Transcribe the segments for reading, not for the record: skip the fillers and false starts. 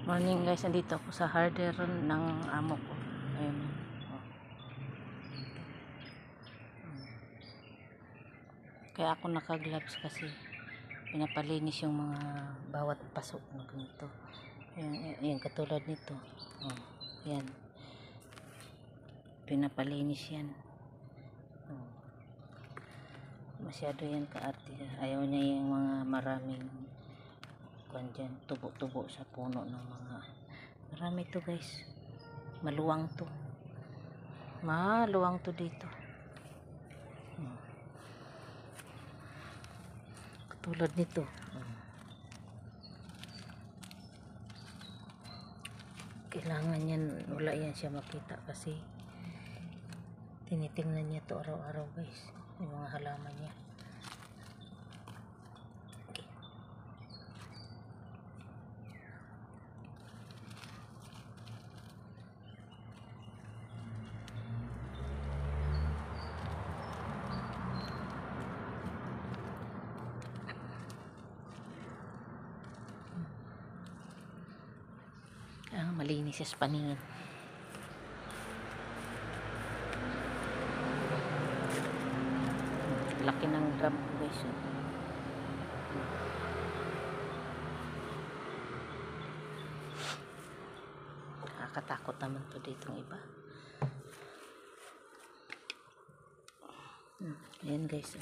Morning guys, andito ako sa harder ng amo ko. Ayun. Oh. Kaya ako naka-gloves kasi pinapalinis yung mga bawat pasok ng ganito. Ayan, katulad nito. Oh, yan. Pinapalinis yan. Oh. Masyado yan kaarte. Ayaw niya yung mga maraming dyan, tubo-tubo sa puno ng mga marami to guys. Maluwang to dito. Katulad nito. Kailangan yan, wala yan siya makita kasi tinitingnan niya to araw-araw guys, yung mga halaman niya. Okay. Malinis sa paningin. Laki ng drum guys. Nakakatakot naman to dito ng iba. Ayan guys.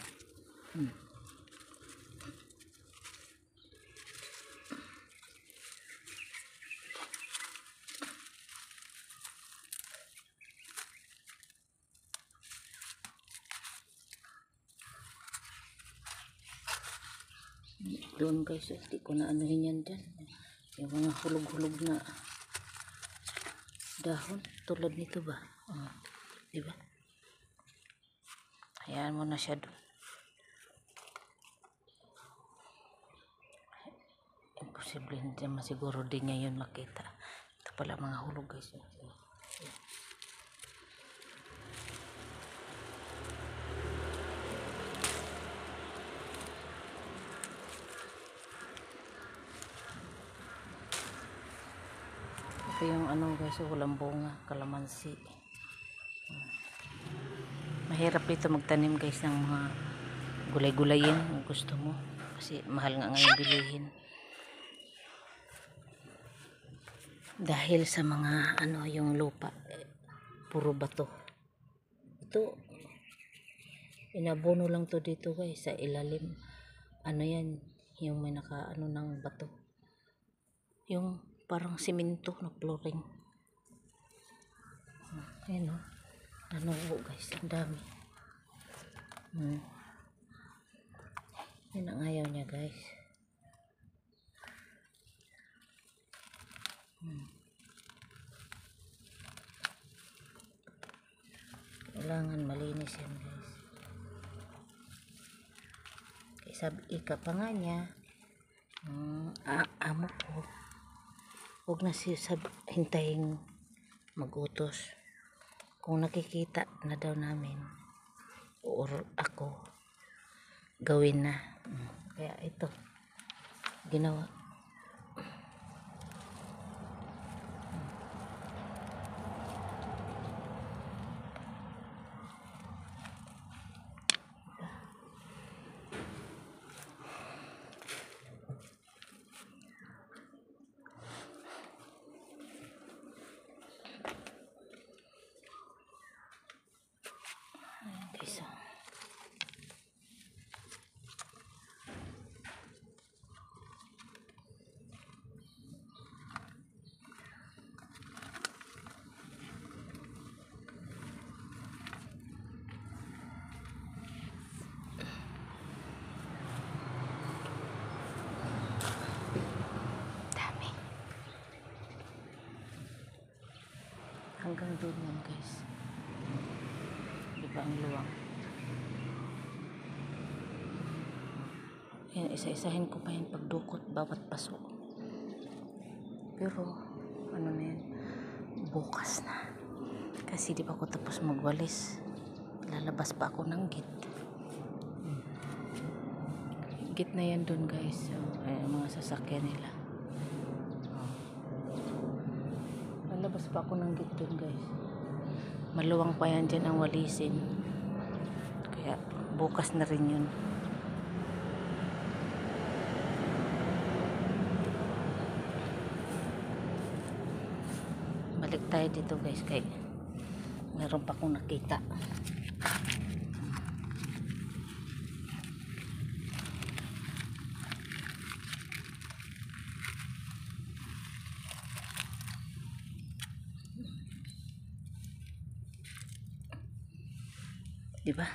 Doon guys, hindi ko na anuhin yan dyan. Yung mga hulog-hulog na dahon, tulad nito ba? Diba? Hayaan mo na siya doon. Imposible, hindi naman siguro din niya yun makita. Ito pala mga hulog guys. Ito yung ano guys, walang bunga, kalamansi. Mahirap dito magtanim guys ng mga gulay-gulayin kung gusto mo. Kasi mahal nga ngayon bilihin. Dahil sa mga ano yung lupa, puro bato. Ito, inabono lang to dito guys sa ilalim. Ano yan, yung may naka ano ng bato. Yung parang simento na flooring. Ayan o. Ano guys, ang dami. Yan ang ayaw niya guys. Kailangan malinis yan guys. Ika pa nga niya, amo ko, huwag na siya hintayin mag-utos. Kung nakikita na daw namin or ako, gawin na. Kaya ito ginawa. Guys, dami. Hanggang doon yan guys. Diba ang luwang? Yan, isa-isahin ko pa yung pagdukot bawat paso. Pero ano na yan, bukas na. Kasi di pa ako tapos magwalis. Lalabas pa ako ng git. Git na yan dun guys. So, ay, mga sasakyan nila. Lalabas pa ako ng gate dun, guys. Maluwang pa yan dyan ang walisin. Kaya bukas na rin yun. Balik tayo dito, guys, kay meron pa akong nakita. Diba?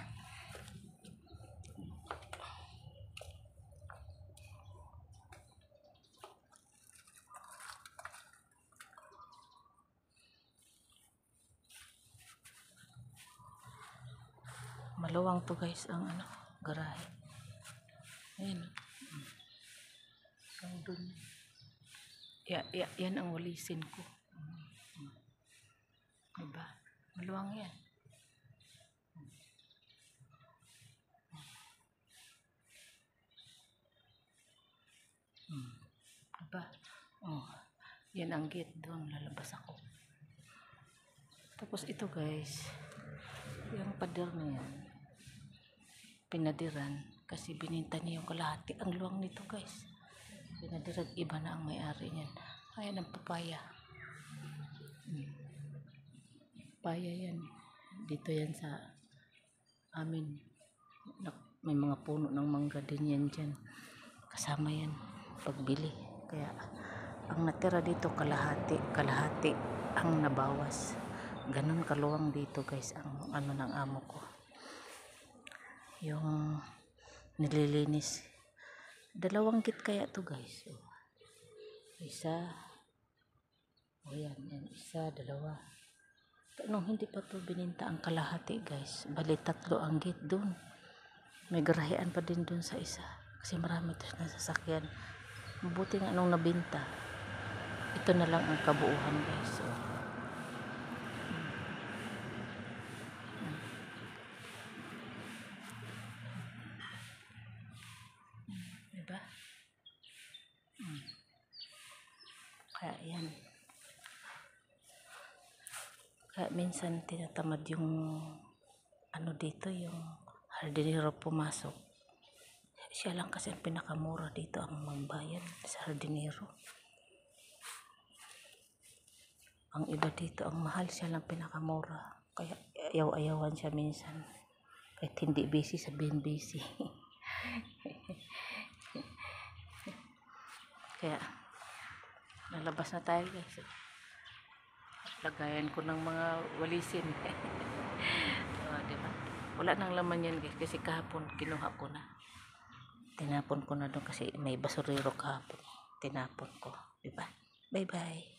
Maluwang to, guys, ang garahe. Ayan. Ang dun. Yan ang walisin ko. Diba? Maluwang yan. Diba? Oh, yan ang gate doon. Lalabas ako. Tapos ito, guys, yung pader na yan, pinadiran kasi bininta niya yung kalahati. Ang luwang nito, guys. Pinadiran, iba na ang may-ari niyan. Ayan ang papaya. Papaya yan. Dito yan sa amin. May mga puno ng mangga din yan dyan. Kasama yan pagbili. Kaya ang natira dito kalahati ang nabawas. Ganun kaluwang dito, guys, ang ng amo ko. Yung nililinis. 2 git kaya to, guys. Isa. O yan, isa, 2. Nung hindi pa to bininta ang kalahati, guys, bali 3 ang gate dun. May garahean pa din dun sa isa kasi marami to na sasakyan. Mabuti nga nung nabinta, ito na lang ang kabuuhan, guys. So, diba? Kaya yan. Kaya minsan tinatamad yung dito, yung hardinero pumasok. Siya lang kasi ang pinakamura dito ang magbayad sa hardinero. Ang iba dito ang mahal, siya lang pinakamura. Kaya ayaw-ayawan siya minsan. Kahit hindi busy, sabihin busy. Kaya lalabas na tayo, guys. Lagayan ko ng mga walisin. Diba? Wala nang laman yan, guys, kasi kahapon kinuha ko na. Tinapon ko na doon kasi may basurero kahapon. Tinapon ko. Diba? Bye-bye.